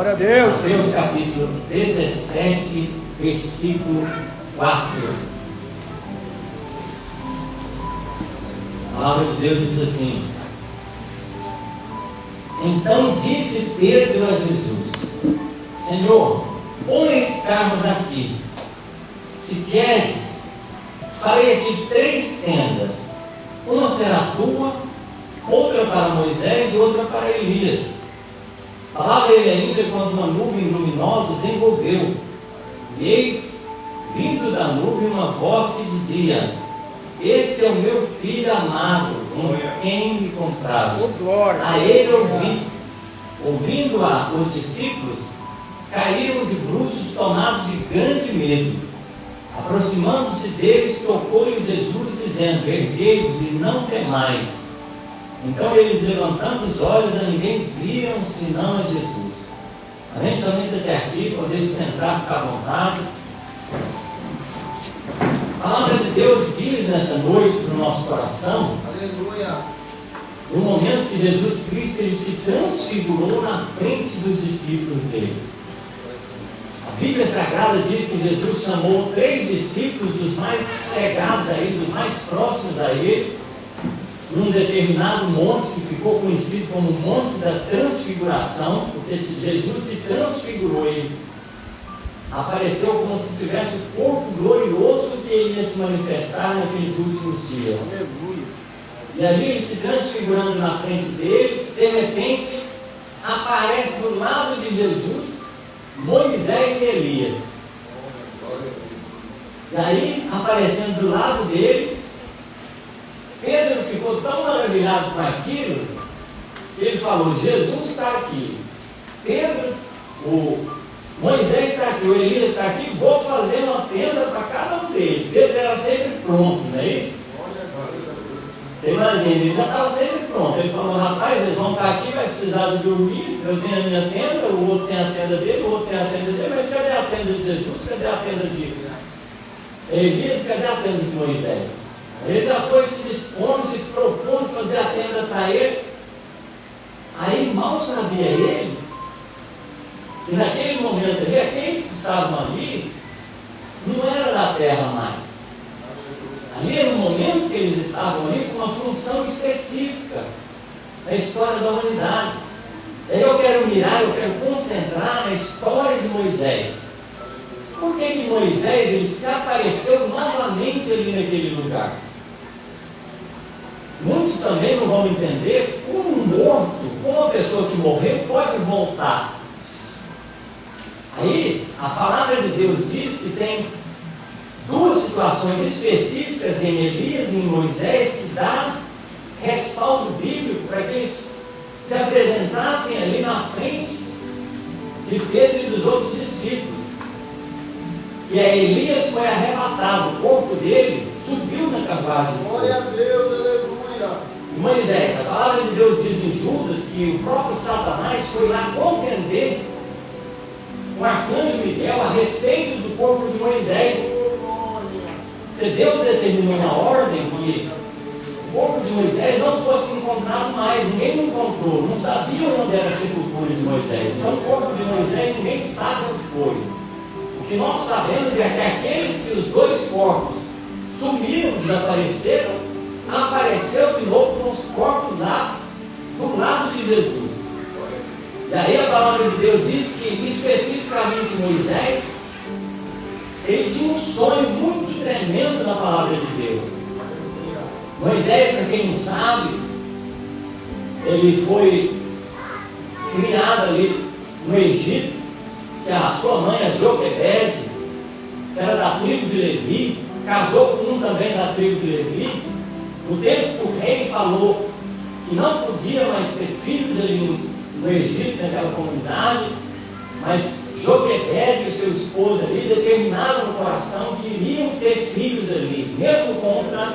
Glória a Deus. Mateus capítulo 17, versículo 4. A palavra de Deus diz assim: então disse Pedro a Jesus: Senhor, bom é estarmos aqui. Se queres, farei aqui 3 tendas. Uma será tua, outra para Moisés e outra para Elias. Falava ele ainda quando uma nuvem luminosa os envolveu. E eis, vindo da nuvem, uma voz que dizia: este é o meu filho amado, em quem me comprazo. A ele ouvindo-a, os discípulos caíram de bruços, tomados de grande medo. Aproximando-se deles, tocou-lhes Jesus, dizendo: erguei-vos e não temais. Então eles, levantando os olhos, a ninguém viram, senão a Jesus. Amém? Somente até aqui, poder se sentar, ficar à vontade. A palavra de Deus diz nessa noite para o nosso coração, aleluia, no momento que Jesus Cristo ele se transfigurou na frente dos discípulos dele. A Bíblia Sagrada diz que Jesus chamou 3 discípulos dos mais chegados a ele, dos mais próximos a ele, num determinado monte que ficou conhecido como o Monte da Transfiguração, porque Jesus se transfigurou, ele apareceu como se tivesse o corpo glorioso que ele ia se manifestar naqueles últimos dias. Aleluia. E ali ele se transfigurando na frente deles, de repente aparece do lado de Jesus Moisés e Elias. E aí, aparecendo do lado deles, Pedro ficou tão maravilhado com aquilo, que ele falou: Jesus está aqui, Pedro, Moisés está aqui, o Elias está aqui, vou fazer uma tenda para cada um deles. Pedro era sempre pronto, não é isso? Imagina, ele já estava sempre pronto. Ele falou: rapaz, eles vão estar aqui, vai precisar de dormir, eu tenho a minha tenda, o outro tem a tenda dele, o outro tem a tenda dele, mas cadê a tenda de Jesus? Cadê a tenda de Elias? Cadê a tenda de Moisés? Ele já foi se dispondo, se propondo fazer a tenda para ele. Aí mal sabia eles que naquele momento ali, aqueles que estavam ali não era da terra mais. Ali era um momento que eles estavam ali com uma função específica na história da humanidade. Daí eu quero mirar, eu quero concentrar na história de Moisés. Por que Moisés ele se apareceu novamente ali naquele lugar? Muitos também não vão entender como um morto, como uma pessoa que morreu pode voltar. Aí a palavra de Deus diz que tem 2 situações específicas em Elias e em Moisés que dá respaldo bíblico para que eles se apresentassem ali na frente de Pedro e dos outros discípulos. E a Elias foi arrebatado, o corpo dele subiu na carruagem. Glória a Deus, aleluia. E Moisés, a palavra de Deus diz em Judas que o próprio Satanás foi lá contender com o arcanjo Miguel a respeito do corpo de Moisés. Porque Deus determinou na ordem que o corpo de Moisés não fosse encontrado mais, ninguém não encontrou, não sabia onde era a sepultura de Moisés. Então o corpo de Moisés ninguém sabe onde foi. O que nós sabemos é que aqueles que os 2 corpos sumiram, desapareceram, apareceu de novo com os corpos lá do lado de Jesus. E aí a palavra de Deus diz que especificamente Moisés, ele tinha um sonho muito tremendo na palavra de Deus. Moisés, para quem não sabe, ele foi criado ali no Egito, que a sua mãe, a Joquebede, era da tribo de Levi, casou com um também da tribo de Levi. No tempo que o rei falou que não podia mais ter filhos ali no Egito, naquela comunidade, mas Joquebede e o seu esposo ali determinaram no coração que iriam ter filhos ali, mesmo contra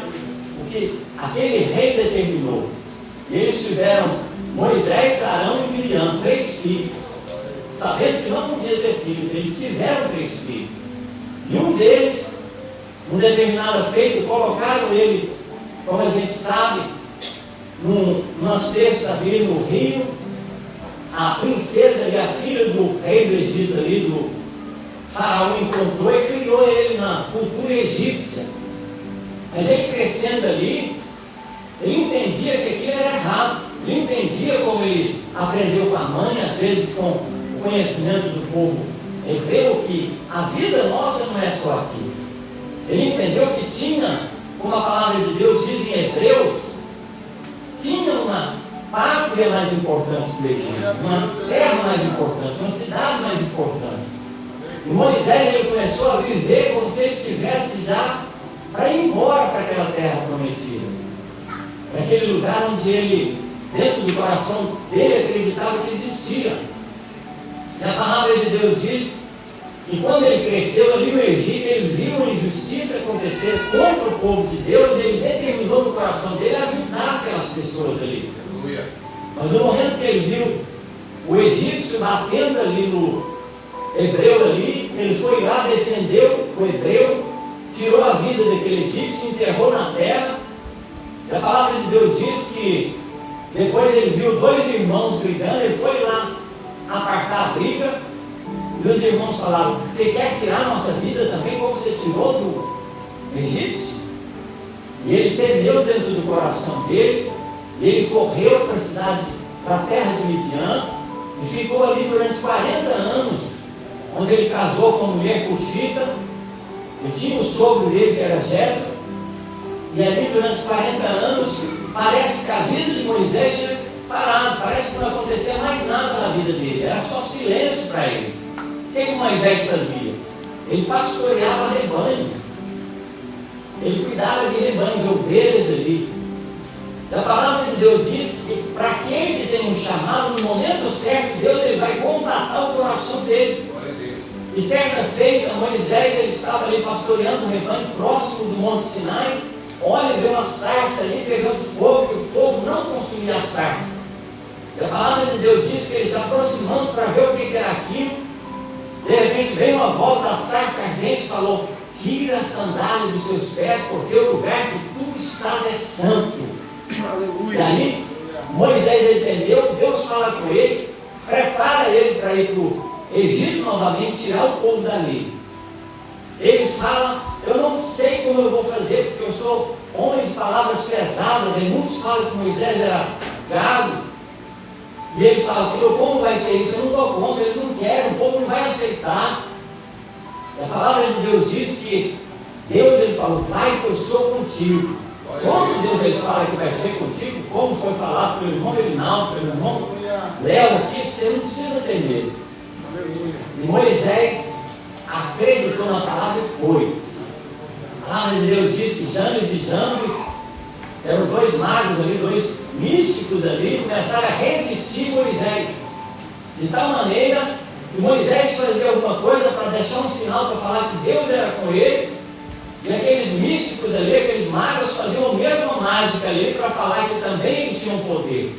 o que aquele rei determinou. E eles tiveram Moisés, Arão e Miriam, 3 filhos, sabendo que não podia ter filhos. Eles tiveram 3 filhos, e um deles, numa determinada feita, colocaram ele, como a gente sabe, numa cesta ali no rio, a princesa ali, a filha do rei do Egito ali, do faraó, encontrou e criou ele na cultura egípcia. Mas ele crescendo ali, ele entendia que aquilo era errado. Ele entendia, como ele aprendeu com a mãe, às vezes com o conhecimento do povo hebreu, que a vida nossa não é só aqui. Ele entendeu que tinha, como a palavra de Deus diz em Hebreus, tinha uma pátria mais importante que o Egito, uma terra mais importante, uma cidade mais importante. E Moisés, ele começou a viver como se ele tivesse já para ir embora para aquela terra prometida, para aquele lugar onde ele, dentro do coração dele, acreditava que existia. E a palavra de Deus diz que quando ele cresceu ali no Egito, ele viu uma injustiça acontecer contra o povo de Deus, e ele determinou no coração dele ajudar aquelas pessoas ali. Mas no momento que ele viu o egípcio batendo ali no hebreu ali, ele foi lá, defendeu o hebreu, tirou a vida daquele egípcio, enterrou na terra. E a palavra de Deus diz que depois ele viu dois irmãos brigando, ele foi lá apartar a briga, e os irmãos falaram: você quer tirar a nossa vida também, como você tirou do egípcio? E ele temeu dentro do coração dele, e ele correu para a cidade, para a terra de Midian, e ficou ali durante 40 anos, onde ele casou com uma mulher cuxita, e tinha o sogro dele que era Jetro, e ali durante 40 anos, parece que a vida de Moisés tinha parado, parece que não acontecia mais nada na vida dele, era só silêncio para ele. O que Moisés fazia? Ele pastoreava rebanho, ele cuidava de rebanho, de ovelhas ali. A palavra de Deus diz que para quem que tem um chamado, no momento certo, Deus ele vai contatar o coração dele. E certa feita, Moisés ele estava ali pastoreando um rebanho próximo do Monte Sinai. Olha, veio uma sarça ali pegando fogo, e o fogo não consumia a sarça. E a palavra de Deus diz que ele se aproximando para ver o que era aquilo. De repente veio uma voz da sarça ardente e falou: tira a sandália dos seus pés, porque o lugar que tu estás é santo. Aleluia. E aí Moisés entendeu, Deus fala com ele, prepara ele para ir para o Egito novamente, tirar o povo dali. Ele fala: eu não sei como eu vou fazer, porque eu sou homem de palavras pesadas, e muitos falam que Moisés era gado. E ele fala assim: como vai ser isso? Eu não dou conta, eles não querem, o povo não vai aceitar. E a palavra de Deus diz que Deus ele falou: vai que eu sou contigo. Como Deus ele fala que vai ser contigo, como foi falado pelo irmão Elinaldo, pelo irmão Léo aqui, você não precisa ter medo. E Moisés acreditou na palavra e foi. A palavra de Deus diz que Janes e Jambres eram dois magos ali, dois místicos ali, começaram a resistir Moisés. De tal maneira que Moisés fazia alguma coisa para deixar um sinal para falar que Deus era com eles. E aqueles místicos ali, aqueles magos, faziam a mesma mágica ali para falar que também eles tinham poder.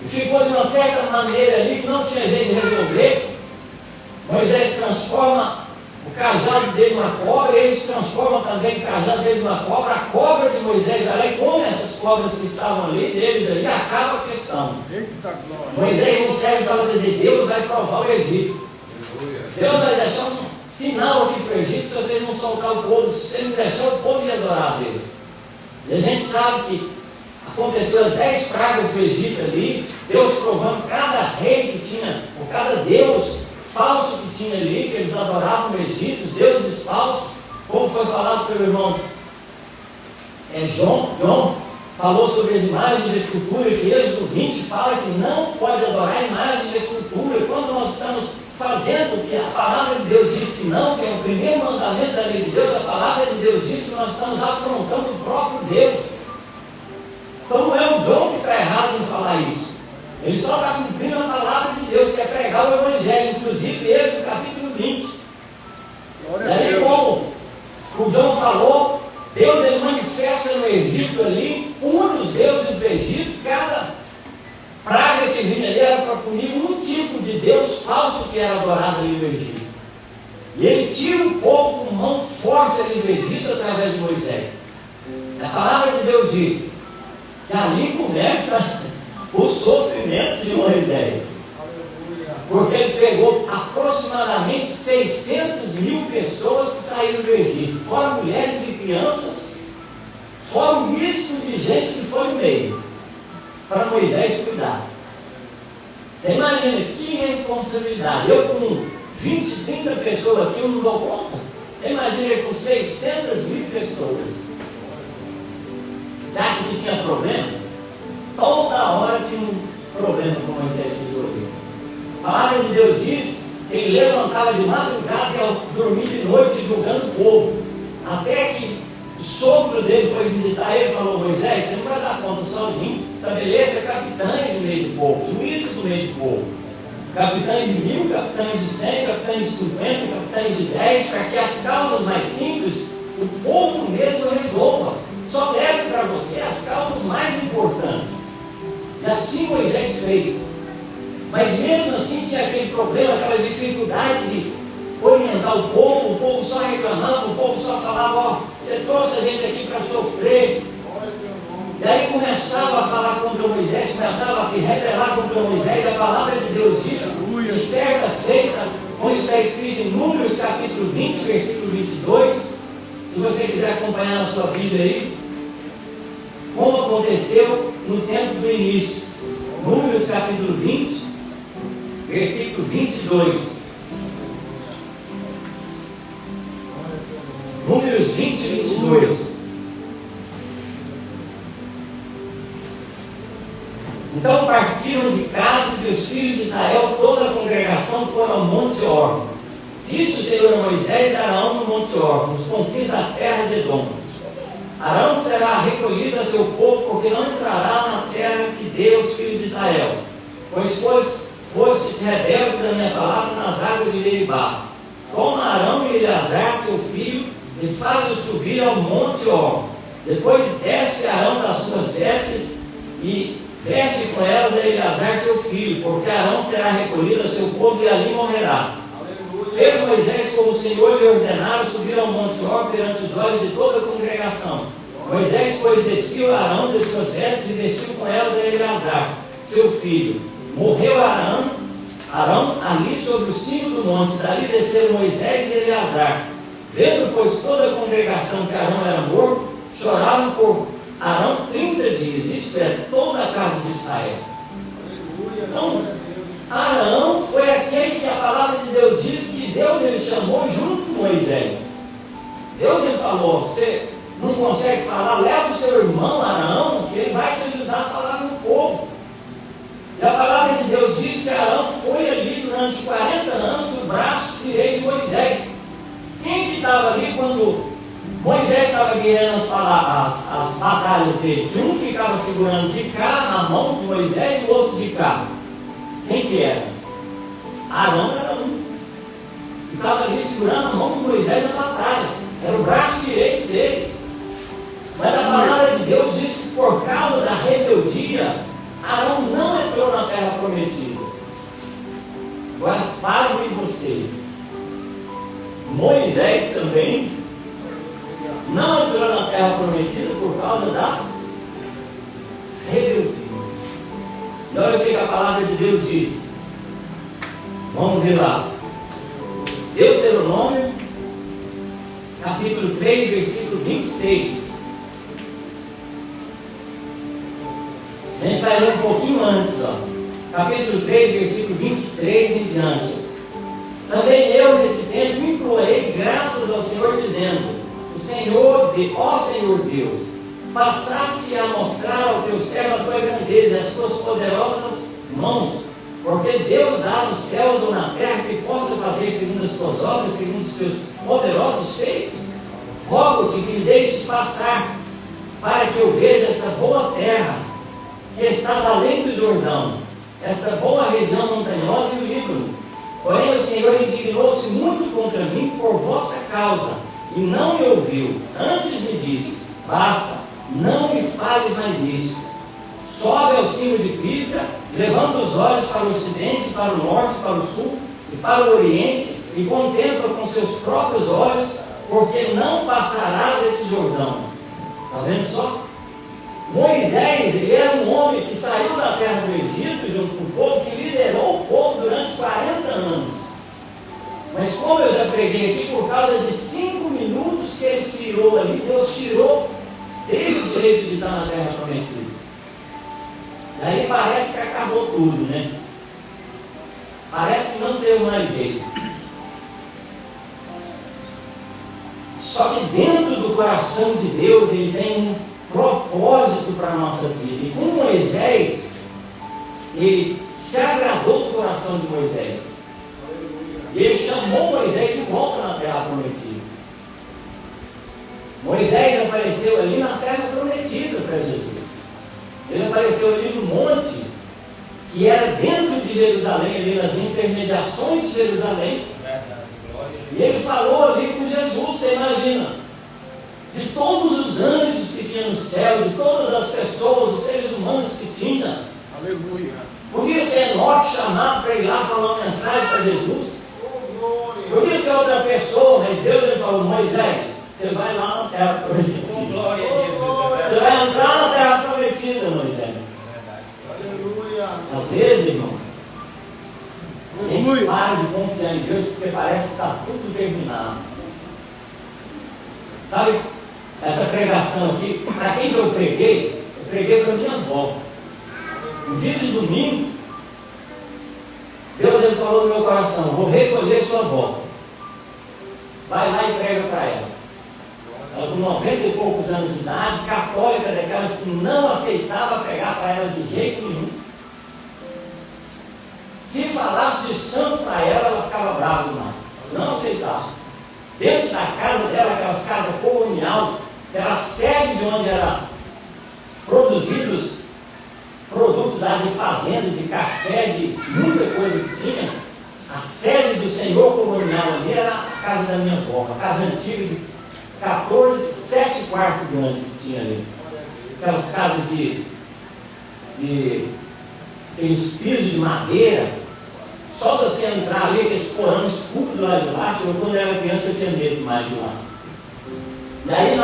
E ficou de uma certa maneira ali que não tinha jeito de resolver. Moisés transforma o cajado dele numa cobra, e eles transformam também o cajado dele numa cobra. A cobra de Moisés vai lá e come essas cobras que estavam ali, deles ali, acaba a questão. Moisés não serve para dizer: Deus vai provar o Egito. Deus vai deixar um sinal aqui para o Egito, se vocês não soltar o povo, se você não deixar o povo ir adorar a Deus. E a gente sabe que aconteceu as 10 pragas do Egito ali, Deus provando cada rei que tinha, ou cada deus falso que tinha ali, que eles adoravam no Egito, os deuses falsos, como foi falado pelo irmão John falou sobre as imagens de escultura, que Êxodo 20 fala que não pode adorar imagem de escultura. Quando nós estamos fazendo o que a palavra de Deus diz que não, que é o primeiro mandamento da lei de Deus, a palavra de Deus diz que nós estamos afrontando o próprio Deus. Então não é o John que está errado em falar isso. Ele só está cumprindo a palavra de Deus, que é pregar o Evangelho, inclusive esse, no capítulo 20. E aí, como o John falou, Deus ele manifesta no Egito ali, une os deuses do Egito, cada praga que vinha ali era para punir um tipo de Deus falso que era adorado ali no Egito. E ele tira o povo com mão forte ali do Egito através de Moisés. A palavra de Deus diz que ali começa o sofrimento de Moisés. Porque ele pegou aproximadamente 600.000 pessoas que saíram do Egito, fora mulheres e crianças, fora um misto de gente que foi no meio, para Moisés cuidar. Você imagina que responsabilidade. Eu com 20, 30 pessoas aqui, eu não dou conta. Você imagina com 600.000 pessoas. Você acha que tinha problema? Toda hora tinha um problema com Moisés resolver. A palavra de Deus diz que ele levantava de madrugada e ia dormir de noite julgando o povo. Até que o sogro dele foi visitar ele e falou: Moisés, você não vai dar conta sozinho. Estabeleça capitães no meio do povo, juízes no meio do povo. Capitães de 1000, capitães de 100, capitães de 50, capitães de 10, para que as causas mais simples o povo mesmo resolva. Só leve para você as causas mais importantes. E assim Moisés fez. Mas mesmo assim tinha aquele problema, aquela dificuldade de orientar o povo só reclamava, o povo só falava: ó, você trouxe a gente aqui para sofrer. E aí começava a falar contra Moisés, começava a se rebelar contra Moisés. A palavra de Deus diz que certa feita, como está escrito em Números capítulo 20, versículo 22, se você quiser acompanhar na sua Bíblia aí, como aconteceu no tempo do início. Números capítulo 20, versículo 22. Números 20 e 22. Então partiram de Cádiz e os filhos de Israel, toda a congregação, foram ao Monte Hor. Disse o Senhor a Moisés e Arão no Monte Hor, nos confins da terra de Edom: Arão será recolhido a seu povo, porque não entrará na terra que deu aos filhos de Israel, pois fostes rebeldes da minha palavra nas águas de Meribá. Toma Arão e Eleazar, seu filho, e faz-o subir ao Monte Hor. Depois desce Arão das suas vestes e veste com elas a Eleazar, seu filho, porque Arão será recolhido a seu povo e ali morrerá. Fez Moisés como o Senhor lhe ordenara, subir ao Monte Hor perante os olhos de toda a congregação. Moisés, pois, despiu Arão de suas vestes e vestiu com elas a Eleazar, seu filho. Morreu Arão ali sobre o cimo do monte. Dali desceram Moisés e Eleazar. Vendo, pois, toda a congregação que Arão era morto, choraram por Arão 30 dias, isto é, toda a casa de Israel. Então, Arão foi aquele que a palavra de Deus diz que Deus ele chamou junto com Moisés. Deus ele falou: você não consegue falar, leva o seu irmão Arão, que ele vai te ajudar a falar com o povo. E a palavra de Deus diz que Arão foi ali durante 40 anos o braço direito de Moisés. Quem que estava ali quando Moisés estava guiando as batalhas dele? Que um ficava segurando de cá na mão de Moisés e o outro de cá. Quem que era? Arão era um. Que estava ali segurando a mão de Moisés na batalha. Era o braço direito dele. Mas a palavra de Deus diz que por causa da rebeldia, Arão não entrou na terra prometida. Agora, pasmem vocês. Moisés também não entrou na terra prometida por causa da rebeldia. E olha o que a palavra de Deus diz. Vamos ver lá. Deuteronômio, capítulo 3, versículo 26. A gente vai ler um pouquinho antes, ó. Capítulo 3, versículo 23 em diante. Também eu, nesse tempo, implorei graças ao Senhor, dizendo: ó Senhor Deus, passaste a mostrar ao teu servo a tua grandeza e as tuas poderosas mãos, porque Deus há nos céus ou na terra que possa fazer segundo as tuas obras, segundo os teus poderosos feitos. Rogo-te que me deixes passar, para que eu veja esta boa terra, que está além do Jordão, esta boa região montanhosa e o Líbano. Porém o Senhor indignou-se muito contra mim por vossa causa, e não me ouviu. Antes me disse: basta, não me fales mais nisso. Sobe ao cimo de Pisga, levanta os olhos para o ocidente, para o norte, para o sul e para o oriente, e contempla com seus próprios olhos, porque não passarás esse Jordão. Está vendo só? Moisés, ele era um homem que saiu da terra do Egito junto com o povo, que liderou o povo durante 40 anos. Mas como eu já preguei aqui, por causa de 5 minutos que ele tirou ali, Deus tirou dele o direito de estar na terra prometida. Daí parece que acabou tudo, né? Parece que não deu mais jeito. Só que dentro do coração de Deus, ele tem um propósito para a nossa vida. E com Moisés, ele se agradou do coração de Moisés. Ele chamou Moisés de volta na terra prometida. Moisés apareceu ali na terra prometida para Jesus. Ele apareceu ali no monte, que era dentro de Jerusalém, ali nas intermediações de Jerusalém. E ele falou ali com Jesus, você imagina, de todos os anjos que tinha no céu, de todas as pessoas, os seres humanos que tinha. Aleluia. Podia ser Enoque chamado para ir lá falar uma mensagem para Jesus. Podia ser outra pessoa, mas Deus ele falou, Moisés, você vai lá na terra prometida. Você vai entrar na terra prometida, Moisés. Aleluia. Às vezes, irmãos, a gente para de confiar em Deus porque parece que está tudo terminado. Sabe, essa pregação aqui, para quem que eu preguei para minha avó. No dia de domingo, Deus ele falou no meu coração, vou recolher sua avó. Vai lá e prega para ela. Ela com 90 e poucos anos de idade, católica, daquelas que não aceitava pregar para ela de jeito nenhum. Se falasse de santo para ela, ela ficava brava demais. Não aceitava. Dentro da casa dela, aquelas casas colonial, que era a sede de onde eram produzidos produtos lá de fazenda, de café, de muita coisa que tinha, a sede do senhor colonial ali era a casa da minha avó, uma casa antiga de 7 quartos grandes que tinha ali. Aquelas casas de aqueles pisos de madeira, só de você entrar ali, aqueles porão escuro lá de baixo. Eu, quando eu era criança, eu tinha medo demais de lá. E aí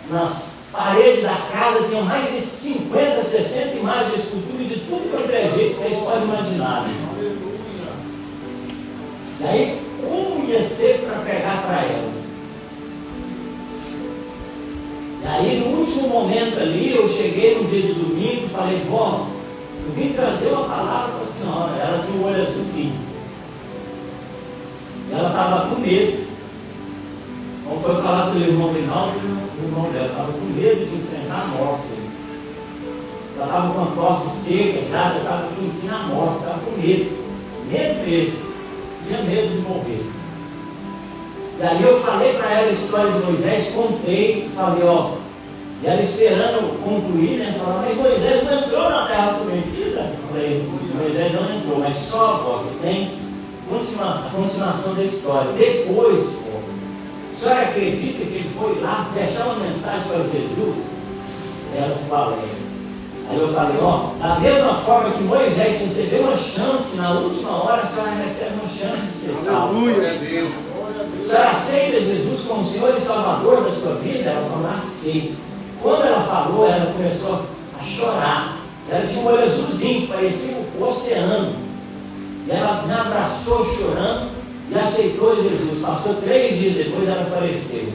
nas paredes da casa tinha mais de 50, 60 imagens de escultura de tudo quanto é jeito que vocês podem imaginar. E aí, como ia ser para pregar para ela? E aí, no último momento ali, eu cheguei no dia de domingo e falei, vó, eu vim trazer uma palavra para a senhora. Ela tinha um olho azulzinho. E ela estava com medo. Quando foi falar com o irmão Reinaldo, o irmão dela estava com medo de enfrentar a morte. Ela estava com a tosse seca, já estava sentindo a morte, estava com medo. Medo mesmo. Tinha medo de morrer. E aí eu falei para ela a história de Moisés, contei, falei, ó, e ela esperando concluir, né? Falando, mas Moisés não entrou na terra prometida? Eu falei, Moisés não entrou, mas só, ó, que tem a continuação da história. Depois, pô, a senhora acredita que ele foi lá deixar uma mensagem para Jesus? Ela falou, aí eu falei, ó, da mesma forma que Moisés recebeu uma chance na última hora, a senhora recebe uma chance de ser salva. Aleluia, Deus. A senhora aceita Jesus como Senhor e Salvador da sua vida? Ela falou, aceito. Quando ela falou, ela começou a chorar. Ela tinha um olho azulzinho, parecia o oceano. E ela me abraçou chorando e aceitou Jesus. Passou 3 dias depois, ela faleceu.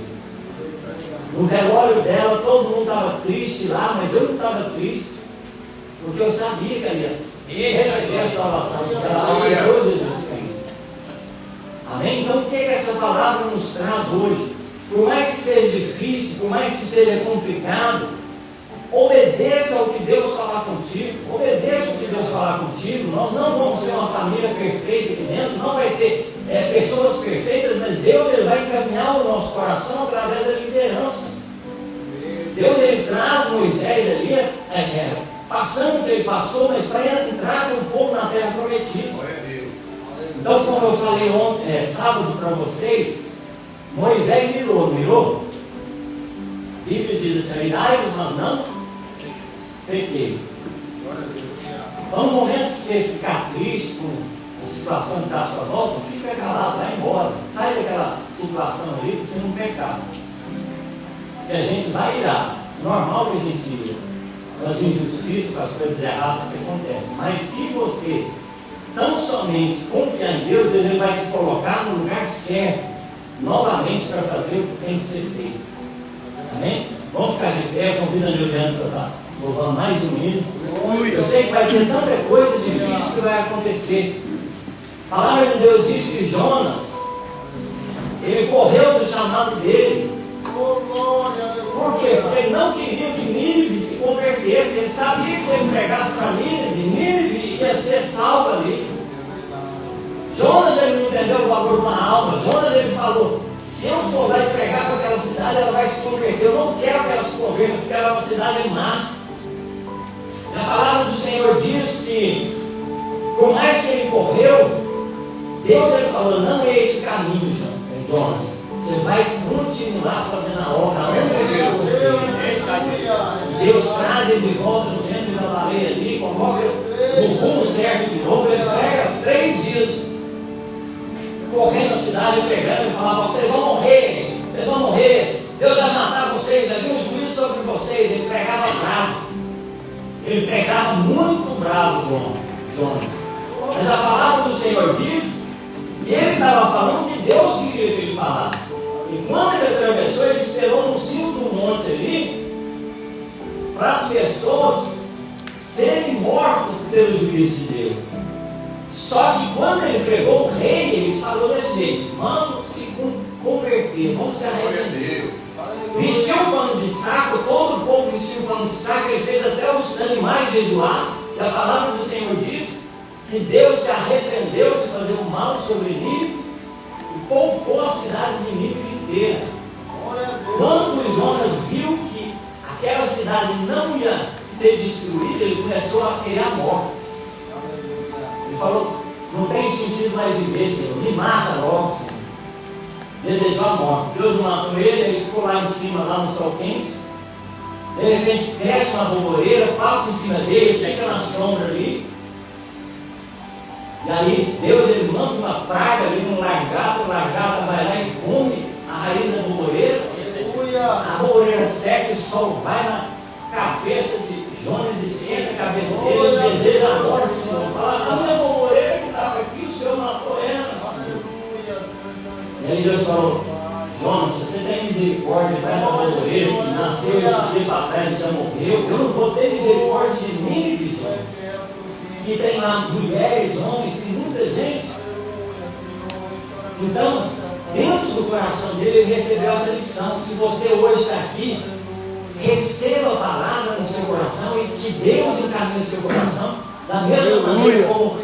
No velório dela, todo mundo estava triste lá, mas eu não estava triste, porque eu sabia que ela ia receber a salvação, porque ela aceitou Jesus Cristo. Amém? Então, o que essa palavra nos traz hoje? Por mais que seja difícil, por mais que seja complicado, obedeça ao que Deus falar contigo, obedeça o que Deus falar contigo. Nós não vamos ser uma família perfeita aqui dentro, não vai ter pessoas perfeitas, mas Deus ele vai encaminhar o nosso coração através da liderança. Deus ele traz Moisés ali, passando o que ele passou, mas para entrar com o povo na terra prometida. Então, como eu falei ontem, sábado para vocês, Moisés irou, não irou? A Bíblia diz assim, irai-vos, mas não pequeis. Então, no momento que você ficar triste com a situação que está à sua volta, fica calado, vai embora. Sai daquela situação ali para você não pecar. Porque a gente vai irar. normal que a gente, as injustiças, com as coisas erradas que acontecem. Mas se você tão somente confiar em Deus, Deus vai te colocar no lugar certo, novamente, para fazer o que tem que ser feito. Amém? Vamos ficar de pé, convida a Juliana para estar louvando mais um hino. Eu sei que vai ter tanta coisa difícil que vai acontecer. A palavra de Deus diz que Jonas, ele correu do chamado dele. Por quê? Porque ele não queria que Nínive se convertesse. Ele sabia que se ele pregasse para Nínive ia ser salvo ali. Jonas, ele não entendeu o valor de uma alma. Jonas, ele falou: se eu for lá e pregar para aquela cidade, ela vai se converter. Eu não quero que ela se converta, porque ela é uma cidade má. E a palavra do Senhor diz que, por mais que ele correu, Deus, ele falou: não é esse o caminho, Jonas. Você vai continuar fazendo a obra. Deus traz ele de volta no centro da baleia ali, coloca no rumo certo de novo. Ele prega 3 dias correndo a cidade, pregando e falava: vocês vão morrer, vocês vão morrer, Deus vai matar vocês, vai vir um juízo sobre vocês. Ele pregava bravo, ele pregava muito bravo, Jonas. Mas a palavra do Senhor diz que ele estava falando que Deus queria que ele falasse. E quando ele atravessou, ele esperou no cimo do monte ali, para as pessoas serem mortas pelo juízo de Deus. Só que quando ele pregou o rei, ele falou desse jeito: vamos se converter, vamos se arrepender. Vestiu o pano de saco, todo o povo vestiu o pano de saco, ele fez até os animais jejuar. E a palavra do Senhor diz que Deus se arrependeu de fazer o mal sobre Nínive e poupou a cidade de Nínive inteira. Quando Jonas viu que aquela cidade não ia ser destruída, ele começou a querer a morte. Ele falou: não tem sentido mais viver, Senhor, me mata logo, Senhor. Desejou a morte. Deus não matou ele, ele ficou lá em cima, lá no sol quente. De repente cresce uma arvoreira, passa em cima dele, fica na sombra ali. E aí Deus, ele manda uma praga ali no largata, o largata vai lá e come a raiz da arvoreira. A arvoreira seca e o sol vai na cabeça de Jonas e esquenta a cabeça dele, ele deseja a morte de novo. Fala: a minha arvoreira que estava aqui, o Senhor matou ela. E aí Deus falou: Jonas, se você tem misericórdia para essa arvoreira que nasceu esse dia para trás e já morreu, eu não vou ter misericórdia de Nínive, Jonas, que tem lá mulheres, homens, tem muita gente. Então, dentro do coração dele, ele recebeu essa lição. Se você hoje está aqui, receba a palavra no seu coração e que Deus encaminhe o seu coração da mesma maneira como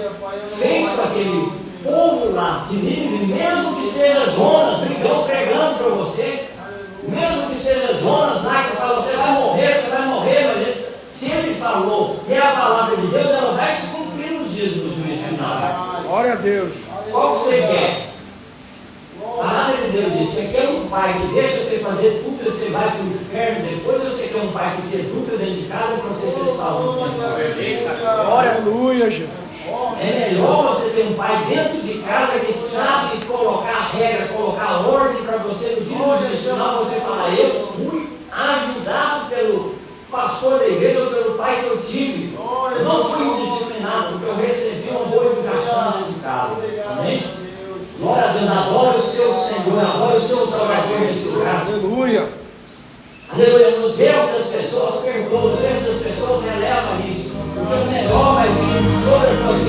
fez com aquele povo lá de Nínive, mesmo que seja Jonas brigando, pregando para você, mesmo que seja Jonas lá que fala: você vai morrer, mas se ele falou e é a palavra de Deus, ela vai se cumprir nos dias do juízo final. Glória a Deus. Qual que você quer? A palavra de Deus diz: você quer um pai que deixa você fazer tudo e você vai para o inferno depois, ou você quer um pai que te educa dentro de casa para você ser salvo? Aleluia, Jesus. É melhor você ter um pai dentro de casa que sabe colocar regra, colocar ordem para você no dia do juízo final. Você fala: eu fui ajudado pelo pastor da igreja ou pelo pai que eu tive. Eu não fui disciplinado porque eu recebi uma boa educação dentro de casa. Amém? Glória a Deus. Adora o seu Senhor, adora o seu Salvador nesse lugar. Aleluia. Aleluia. Nos erros das pessoas, perdoa. Nos erros das pessoas, releva isso. Porque o melhor vai vir sobre a tua vida.